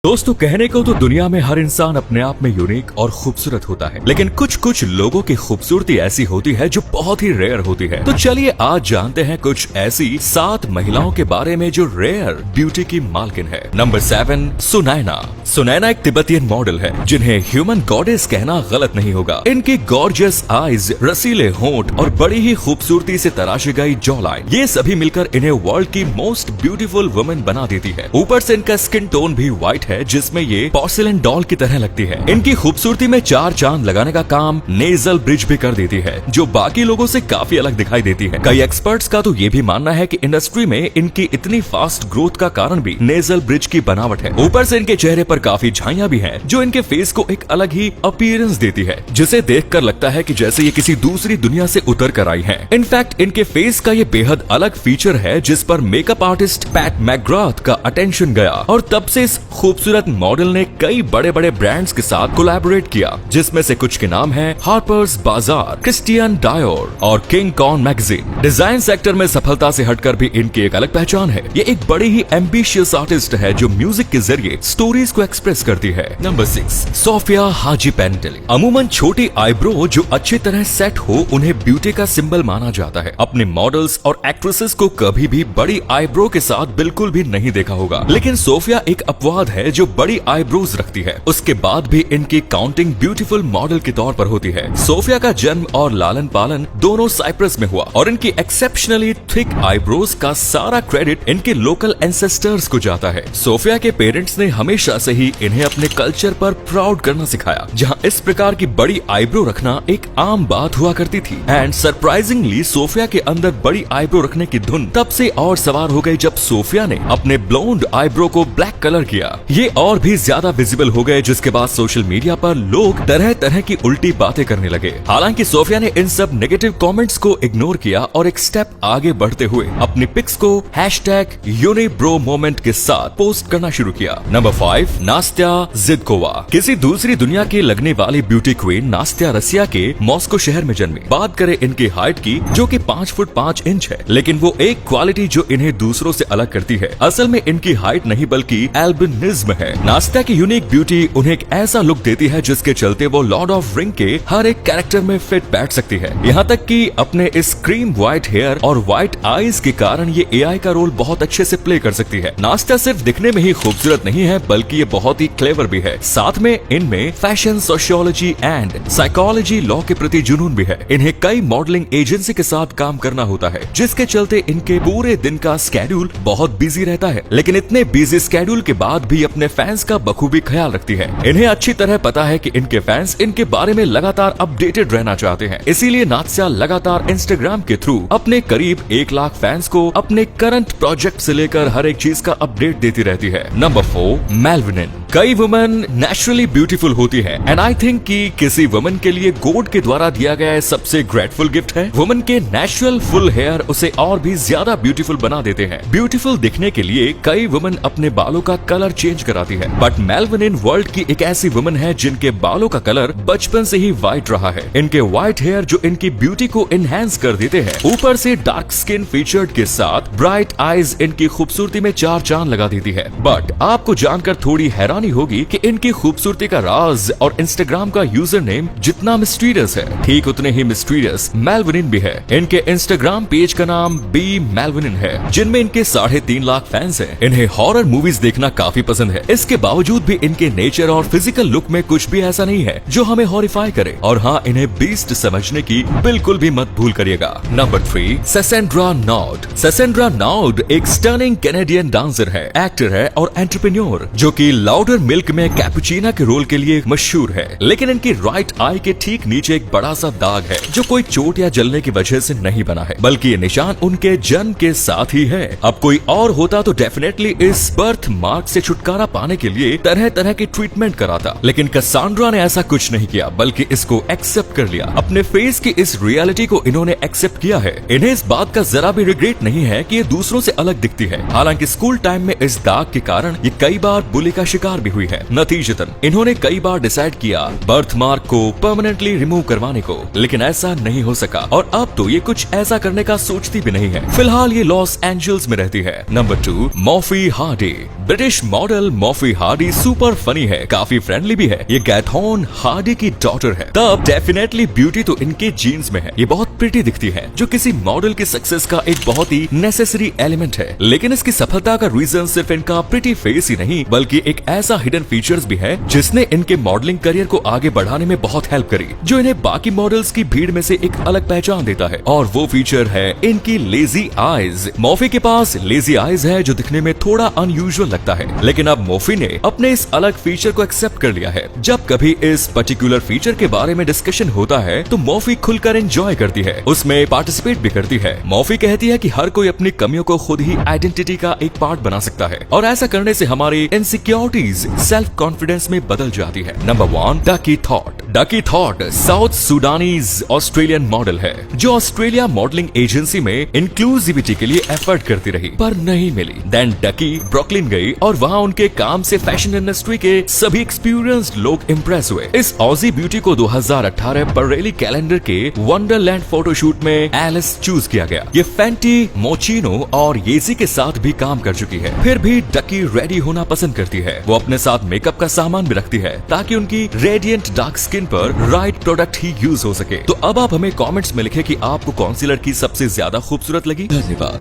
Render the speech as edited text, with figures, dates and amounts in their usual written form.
दोस्तों, कहने को तो दुनिया में हर इंसान अपने आप में यूनिक और खूबसूरत होता है, लेकिन कुछ कुछ लोगों की खूबसूरती ऐसी होती है जो बहुत ही रेयर होती है। तो चलिए आज जानते हैं कुछ ऐसी 7 महिलाओं के बारे में जो रेयर ब्यूटी की मालकिन है। नंबर 7, सुनैना। सुनैना एक तिब्बतियन मॉडल है जिन्हें ह्यूमन गॉडेस कहना गलत नहीं होगा। इनकी गॉर्जियस आईज, रसीले होंठ और बड़ी ही खूबसूरती से तराशी गई जॉ लाइन, ये सभी मिलकर इन्हें वर्ल्ड की मोस्ट ब्यूटीफुल वुमेन बना देती है। ऊपर से इनका स्किन टोन भी व्हाइट है जिसमें ये पोर्सिलेन डॉल की तरह लगती है। इनकी खूबसूरती में 4 चांद लगाने का काम नेजल ब्रिज भी कर देती है, जो बाकी लोगों से काफी अलग दिखाई देती है। कई एक्सपर्ट्स का तो ये भी मानना है कि इंडस्ट्री में इनकी इतनी फास्ट ग्रोथ का कारण भी नेजल ब्रिज की बनावट है। ऊपर से इनके चेहरे पर काफी झाइयां भी हैं, जो इनके फेस को एक अलग ही अपीयरेंस देती है, जिसे देखकर लगता है कि जैसे ये किसी दूसरी दुनिया से उतर कर आई है। इनफैक्ट इनके फेस का ये बेहद अलग फीचर है जिस पर मेकअप आर्टिस्ट पैट मैकग्राथ का अटेंशन गया, और तब से इस खूबसूरत मॉडल ने कई बड़े बड़े ब्रांड्स के साथ कोलैबोरेट किया, जिसमें से कुछ के नाम हैं हार्पर्स बाजार, क्रिस्टियन डायोर और King Kong magazine. Design sector में सफलता से हटकर भी इनकी एक अलग पहचान है। ये एक बड़ी ही एम्बिशियस आर्टिस्ट है जो म्यूजिक के जरिए स्टोरीज को एक्सप्रेस करती है। नंबर 6, सोफिया हाजी पेंटेली। अमूमन छोटी आईब्रो जो अच्छी तरह सेट हो उन्हें ब्यूटी का सिंबल माना जाता है। अपने मॉडल्स और एक्ट्रेसेस को कभी भी बड़ी आईब्रो के साथ बिल्कुल भी नहीं देखा होगा, लेकिन सोफिया एक अपवाद है जो बड़ी आईब्रोज रखती है। उसके बाद भी इनकी काउंटिंग ब्यूटीफुल मॉडल के तौर पर होती है। सोफिया का जन्म और लालन पालन दोनों साइप्रस में हुआ, और इनकी एक्सेप्शनली थिक आईब्रोज का सारा क्रेडिट इनके लोकल एंसेस्टर्स को जाता है। सोफिया के पेरेंट्स ने हमेशा से ही इन्हें अपने कल्चर पर प्राउड करना सिखाया, जहां इस प्रकार की बड़ी आईब्रो रखना एक आम बात हुआ करती थी। एंड सरप्राइजिंगली सोफिया के अंदर बड़ी आईब्रो रखने की धुन तब से और सवार हो गई जब सोफिया ने अपने ब्लोंड आईब्रो को ब्लैक कलर किया। ये और भी ज्यादा विजिबल हो गए, जिसके बाद सोशल मीडिया पर लोग तरह तरह की उल्टी बातें करने लगे। हालांकि सोफिया ने इन सब नेगेटिव कमेंट्स को इग्नोर किया और एक स्टेप आगे बढ़ते हुए अपनी पिक्स को #UniBroMoment के साथ पोस्ट करना शुरू किया। Number 5, Nastya Zhidkova. किसी दूसरी दुनिया की लगने वाली ब्यूटी क्वीन नास्त्या रसिया के मॉस्को शहर में जन्मी। बात करें इनकी हाइट की, जो कि 5 फुट 5 इंच है, लेकिन वो एक क्वालिटी जो इन्हें दूसरों से अलग करती है। असल में इनकी हाइट नहीं बल्कि एल्बिनिज्म है। नास्त्या की यूनिक ब्यूटी उन्हें एक ऐसा लुक देती है जिसके चलते वो लॉर्ड ऑफ रिंग के हर एक कैरेक्टर में फिट बैठ सकती है। यहाँ तक कि अपने इस क्रीम व्हाइट हेयर और व्हाइट आईज के कारण ये एआई का रोल बहुत अच्छे से प्ले कर सकती है। नास्त्या सिर्फ दिखने में ही खूबसूरत नहीं है, बल्कि ये बहुत ही क्लेवर भी है। साथ में इनमें fashion, sociology and psychology law के प्रति जुनून भी है। इन्हें कई मॉडलिंग एजेंसी के साथ काम करना होता है, जिसके चलते इनके पूरे दिन का स्केड्यूल बहुत बिजी रहता है, लेकिन इतने बिजी स्केड्यूल के बाद भी अपने फैंस का बखूबी ख्याल रखती है। इन्हें अच्छी तरह पता है कि इनके फैंस इनके बारे में लगातार अपडेटेड रहना चाहते हैं, इसीलिए नात्स्या लगातार इंस्टाग्राम के थ्रू अपने करीब 1 लाख फैंस को अपने करंट प्रोजेक्ट से लेकर हर एक चीज का अपडेट देती रहती है। Number 4, Melvin. कई वुमेन नेचुरली ब्यूटीफुल होती है, एंड आई थिंक कि किसी वुमेन के लिए गॉड के द्वारा दिया गया सबसे ग्रेटफुल गिफ्ट है। वुमेन के नेचुरल फुल हेयर उसे और भी ज्यादा ब्यूटीफुल बना देते हैं। ब्यूटीफुल दिखने के लिए कई वुमेन अपने बालों का कलर चेंज कराती है, बट मेलविन वर्ल्ड की एक ऐसी वुमन है जिनके बालों का कलर बचपन से ही व्हाइट रहा है। इनके व्हाइट हेयर जो इनकी ब्यूटी को एनहांस कर देते हैं, ऊपर से डार्क स्किन फीचर्ड के साथ ब्राइट आईज इनकी खूबसूरती में 4 चांद लगा देती है। बट आपको जानकर थोड़ी हैरानी होगी कि इनकी खूबसूरती का राज और इंस्टाग्राम का यूजर नेम जितना मिस्टीरियस है, ठीक उतने ही मिस्टीरियस मेलविन भी है। इनके इंस्टाग्राम पेज का नाम बी मेलविन है, जिनमें इनके 3.5 लाख फैंस हैं। इन्हें हॉरर मूवीज देखना काफी पसंद है। इसके बावजूद भी इनके नेचर और फिजिकल लुक में कुछ भी ऐसा नहीं है जो हमें हॉरिफाई करे, और हाँ, इन्हें बीस्ट समझने की बिल्कुल भी मत भूल करिएगा। Number 3, Cassandra Naud. Cassandra Naud एक स्टनिंग कैनेडियन डांसर है, एक्टर है और एंटरप्रेन्योर, जो कि लाउडर मिल्क में कैपुचिना के रोल के लिए मशहूर है। लेकिन इनकी राइट आई के ठीक नीचे एक बड़ा सा दाग है, जो कोई चोट या जलने की वजह से नहीं बना है, बल्कि ये निशान उनके जन्म के साथ ही है। अब कोई और होता तो डेफिनेटली इस बर्थ मार्क से छुटकारा पाने के लिए तरह तरह की ट्रीटमेंट कराता, लेकिन कसांड्रा ने ऐसा कुछ नहीं किया, बल्कि इसको एक्सेप्ट कर लिया। अपने फेस की इस रियलिटी को इन्होंने एक्सेप्ट किया है। इन्हें इस बात का जरा भी रिग्रेट नहीं है कि ये दूसरों से अलग दिखती है। हालांकि स्कूल टाइम में इस दाग के कारण ये कई बार बुली का शिकार शिकार भी हुई है। नतीजतन इन्होंने कई बार डिसाइड किया बर्थ मार्क को परमानेंटली रिमूव करवाने को, लेकिन ऐसा नहीं हो सका और अब तो ये कुछ ऐसा करने का सोचती भी नहीं है। फिलहाल ये लॉस एंजल्स में रहती है। Number 2, Murphy Hardy. British model Murphy Hardy super funny है, काफी फ्रेंडली भी है। ये गैथॉन हार्डी की डॉटर है, तब डेफिनेटली ब्यूटी तो इनके जीन्स में है। ये बहुत प्रिटी दिखती है, जो किसी मॉडल की सक्सेस का एक बहुत ही नेसेसरी एलिमेंट है। लेकिन इसकी सफलता का रीजन सिर्फ इनका प्रिटी फेस ही नहीं, बल्कि एक ऐसा हिडन फीचर्स भी है जिसने इनके मॉडलिंग करियर को आगे बढ़ाने में बहुत हेल्प करी, जो इन्हें बाकी मॉडल्स की भीड़ में से एक अलग पहचान देता है। और वो फीचर है इनकी लेजी आईज। मॉफी के पास लेजी आईज है, जो दिखने में थोड़ा अनयूजुअल लगता है, लेकिन अब मॉफी ने अपने इस अलग फीचर को एक्सेप्ट कर लिया है। जब कभी इस पर्टिकुलर फीचर के बारे में डिस्कशन होता है तो मॉफी खुलकर एंजॉय करती है, उसमें पार्टिसिपेट भी करती है। मॉफी कहती है कि हर कोई अपनी कमियों को खुद ही आइडेंटिटी का एक पार्ट बना सकता है, और ऐसा करने से हमारी इनसिक्योरिटीज सेल्फ कॉन्फिडेंस में बदल जाती है। Number 1, Duckie Thot. Duckie Thot South Sudanese Australian model है, जो ऑस्ट्रेलिया मॉडलिंग एजेंसी में इंक्लूसिविटी के लिए एफर्ट करती रही, पर नहीं मिली। देन डकी ब्रुकलिन गई और वहां उनके काम से फैशन इंडस्ट्री के सभी एक्सपीरियंस्ड लोग इम्प्रेस हुए। इस ऑजी ब्यूटी को 2018 बरेली कैलेंडर के वंडरलैंड फोटोशूट में एलिस चूज किया गया। ये फैंटी, मोचिनो और येजी के साथ भी काम कर चुकी है, फिर भी डकी रेडी होना पसंद करती है। वो अपने साथ मेकअप का सामान भी रखती है, ताकि उनकी रेडियंट डार्क स्किन पर राइट प्रोडक्ट ही यूज हो सके। तो अब आप हमें कमेंट्स में लिखें कि आपको कौन सी लड़की सबसे ज्यादा खूबसूरत लगी। धन्यवाद।